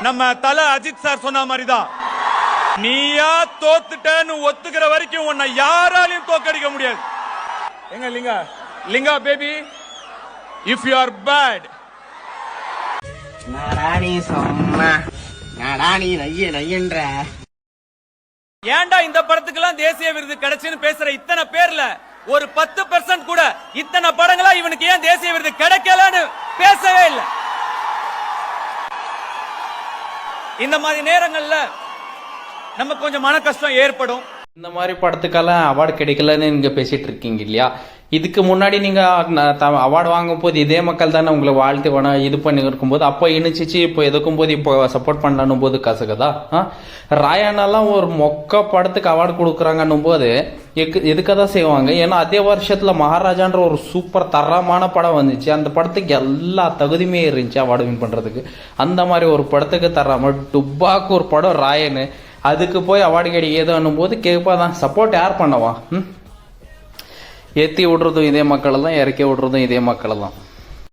நம்ம தல அஜித் சார் சொன்ன மாதிரிதான், நீயா தோத்துட்டேன்னு ஒத்துக்கிற வரைக்கும் உன்னை யாராலையும் தோக்கடிக்க முடியாது. எங்க Linga Linga baby, if you are bad. நாடானி சொன்னா நாடானி நைய நையன்ற. ஏன்டா இந்த படத்துக்கெல்லாம் தேசிய விருது கிடைச்சுன்னு பேசுற இத்தனை பேர்ல ஒரு 10% கூட இத்தனை படங்களா இவனுக்கு ஏன் தேசிய விருது கிடைக்கலன்னு பேசவே இல்லை. இந்த மாதிரி நேரங்கள்ல நமக்கு கொஞ்சம் மன கஷ்டம் ஏற்படும். இந்த மாதிரி படத்துக்கெல்லாம் அவார்டு கிடைக்கலன்னு நீங்க பேசிட்டு இருக்கீங்க இல்லையா? இதுக்கு முன்னாடி நீங்க அவார்டு வாங்கும் போது இதே மக்கள் தானே உங்களை வாழ்த்து வேணும் இது பண்ணி இருக்கும்போது அப்போ இணைச்சிச்சு இப்போ எதுக்கும் போது இப்போ சப்போர்ட் பண்ணணும் போது கசகுதா? ராயானெல்லாம் ஒரு மொக்க படத்துக்கு அவார்டு கொடுக்குறாங்கன்னும் போது எதுக்காக தான் செய்வாங்க? ஏன்னா அதே வருஷத்துல மகாராஜான்ற ஒரு சூப்பர் தரமான படம் வந்துச்சு. அந்த படத்துக்கு எல்லா தகுதியுமே இருந்துச்சு அவார்டு வின் பண்றதுக்கு. அந்த மாதிரி ஒரு படத்துக்கு தராம டுப்பாக்கு ஒரு படம் ராயனு அதுக்கு போய் அவார்டு கிடைக்குதுன்னும் போது கேட்பாதான் சப்போர்ட் யார் பண்ணவா? ஏற்றி விடுறதும் இதே மக்களை தான், இறக்கி விடுறதும் இதே மக்களை தான்.